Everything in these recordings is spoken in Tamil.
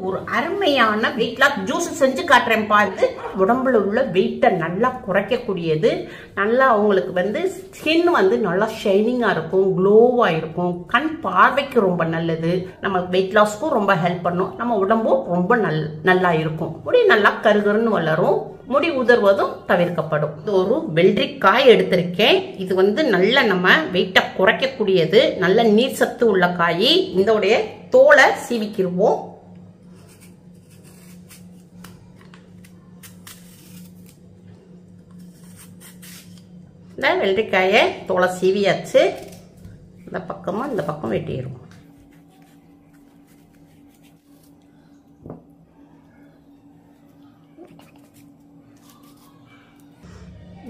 ஒரு அருமையான வெயிட் லாஸ் ஜூஸ் செஞ்சு காட்டுறேன் பார்த்து. உடம்புல உள்ள வெயிட்டை நல்லா குறைக்கக்கூடியது. நல்லா உங்களுக்கு ஸ்கின் நல்லா ஷைனிங்கா இருக்கும், க்ளோவா இருக்கும், கண் பார்வைக்கு ரொம்ப நல்லது. நம்ம வெயிட் லாஸ்க்கும் ரொம்ப ஹெல்ப் பண்ணும். நம்ம உடம்பும் ரொம்ப நல்லா இருக்கும். முடி நல்லா கருகருன்னு வளரும். முடி உதர்வதும் தவிர்க்கப்படும். இது ஒரு வெள்ளரிக்காய் எடுத்திருக்கேன். இது நல்ல நம்ம வெயிட்டை குறைக்கக்கூடியது. நல்ல நீர் சத்து உள்ள காய். இதோடைய தோலை சீவிக்கிடுவோம். இந்த வெள்ளரிக்காயை தோலை சீவியாச்சு. இந்த பக்கமும் இந்த பக்கம் வெட்டிடுவோம்.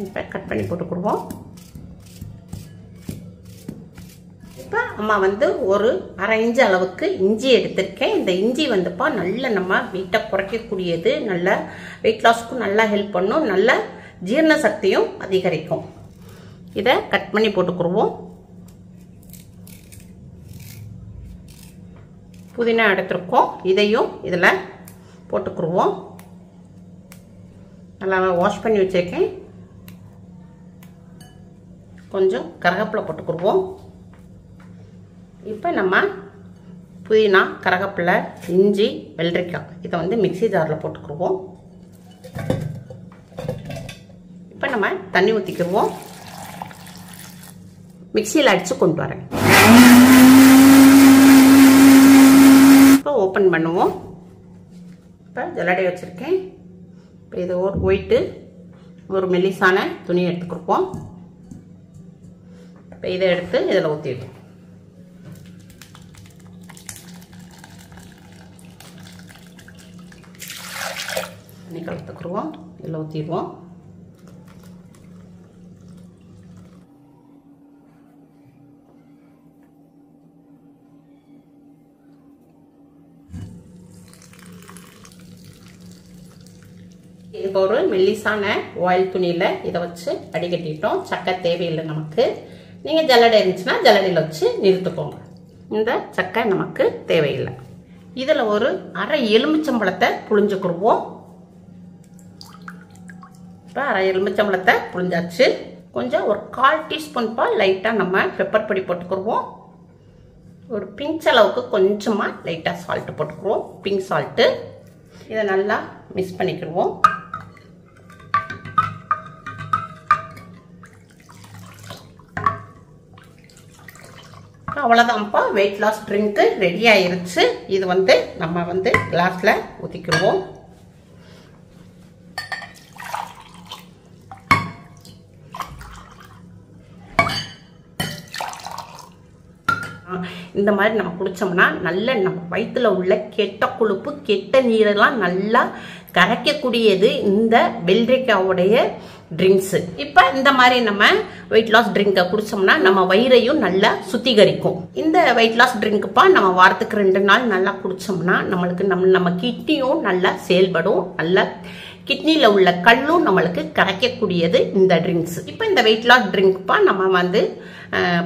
இப்போ கட் பண்ணி போட்டுக்கிடுவோம். இப்போ அம்மா ஒரு அரை இன்ச்சு அளவுக்கு இஞ்சி எடுத்திருக்கேன். இந்த இஞ்சி நல்ல நம்ம வெயிட்டை குறைக்கக்கூடியது. நல்ல வெயிட் லாஸ்க்கும் நல்லா ஹெல்ப் பண்ணும். நல்ல ஜீரண சக்தியும் அதிகரிக்கும். இதை கட் பண்ணி போட்டுக்கிடுவோம். புதினா எடுத்திருக்கோம். இதையும் இதில் போட்டுக்கிடுவோம். நல்லா வாஷ் பண்ணி வச்சுருக்கேன். கொஞ்சம் கருவேப்பிலை போட்டுக்கிடுவோம். இப்போ நம்ம புதினா, கருவேப்பிலை, இஞ்சி, வெள்ளரிக்காய் இதை மிக்ஸி ஜாரில் போட்டுக்கிடுவோம். இப்போ நம்ம தண்ணி ஊற்றிக்கிடுவோம். மிக்ஸியில் அடித்து கொண்டு வரேன். இப்போ ஓப்பன் பண்ணுவோம். இப்போ ஜல்லடை வச்சுருக்கேன். இப்போ இது ஒரு ஒயிட்டு ஒரு மெல்லிசான துணி எடுத்துக்கிடுவோம். இப்போ இதை எடுத்து இதில் ஊற்றிடுவோம். தண்ணி கலந்துக்கிடுவோம். இதில் ஊற்றிடுவோம். இப்போ ஒரு மெல்லிசான ஆயில் துணியில் இதை வச்சு அடிக்கட்டிட்டோம். சக்கை தேவையில்லை நமக்கு. நீங்கள் ஜல்லடை இருந்துச்சுன்னா ஜல்லடையில் வச்சு நிறுத்துக்கோங்க. இந்த சக்கை நமக்கு தேவையில்லை. இதில் ஒரு அரை எலுமிச்சம்பழத்தை புழிஞ்சுக்கிடுவோம். இப்போ அரை எலுமிச்சம்பழத்தை புழிஞ்சாச்சு. கொஞ்சம் ஒரு 1/4 டீஸ்பூன் லைட்டாக நம்ம பெப்பர் பொடி போட்டுக்கிடுவோம். ஒரு பிஞ்ச் அளவுக்கு கொஞ்சமாக லைட்டாக சால்ட்டு போட்டுக்குவோம். Pink salt. இதை நல்லா மிக்ஸ் பண்ணிக்கிடுவோம். அவ்வளோதான்ப்பா, வெயிட் லாஸ் ட்ரிங்க்கு ரெடி ஆயிருச்சு. இது நம்ம கிளாஸில் ஊற்றிக்கிடுவோம். இந்த மாதிரி நம்ம குடிச்சோம்னா நல்ல நம்ம வயிற்றுல உள்ள கெட்ட கொழுப்பு, கெட்ட நீரெல்லாம் நல்லா கரைக்கக்கூடியது இந்த வெள்ளரிக்காவுடைய ட்ரிங்க்ஸு. இப்போ இந்த மாதிரி நம்ம வெயிட் லாஸ் ட்ரிங்கை குடிச்சோம்னா நம்ம வயிறையும் நல்லா சுத்திகரிக்கும். இந்த வெயிட் லாஸ் ட்ரிங்க்குப்பா நம்ம வாரத்துக்கு 2 நாள் நல்லா குடிச்சோம்னா நம்மளுக்கு நம்ம கிட்னியும் நல்லா செயல்படும். நல்லா கிட்னியில் உள்ள கல்லும் நம்மளுக்கு கரைக்கக்கூடியது இந்த ட்ரிங்க்ஸ். இப்போ இந்த வெயிட் லாஸ் ட்ரிங்க்ப்பா நம்ம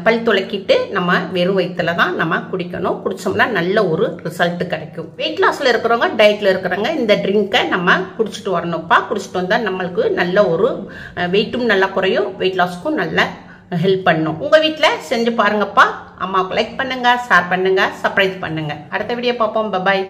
பல் துளக்கிட்டு நம்ம வெறும் வயிற்றுல தான் நம்ம குடிக்கணும். குடிச்சோம்னா நல்ல ஒரு ரிசல்ட் கிடைக்கும். வெயிட் லாஸ்ல இருக்கிறவங்க, டயட்ல இருக்கிறவங்க இந்த ட்ரிங்கை நம்ம குடிச்சிட்டு வரணும்ப்பா. குடிச்சிட்டு வந்தால் நம்மளுக்கு நல்ல ஒரு வெயிட்டும் நல்லா குறையும், வெயிட் லாஸ்க்கும் நல்லா ஹெல்ப் பண்ணும். உங்க வீட்டில் செஞ்சு பாருங்கப்பா. அம்மாவுக்கு லைக் பண்ணுங்க, ஷேர் பண்ணுங்க, சப்ஸ்கிரைப் பண்ணுங்க. அடுத்த வீடியோ பார்ப்போம். பாய்.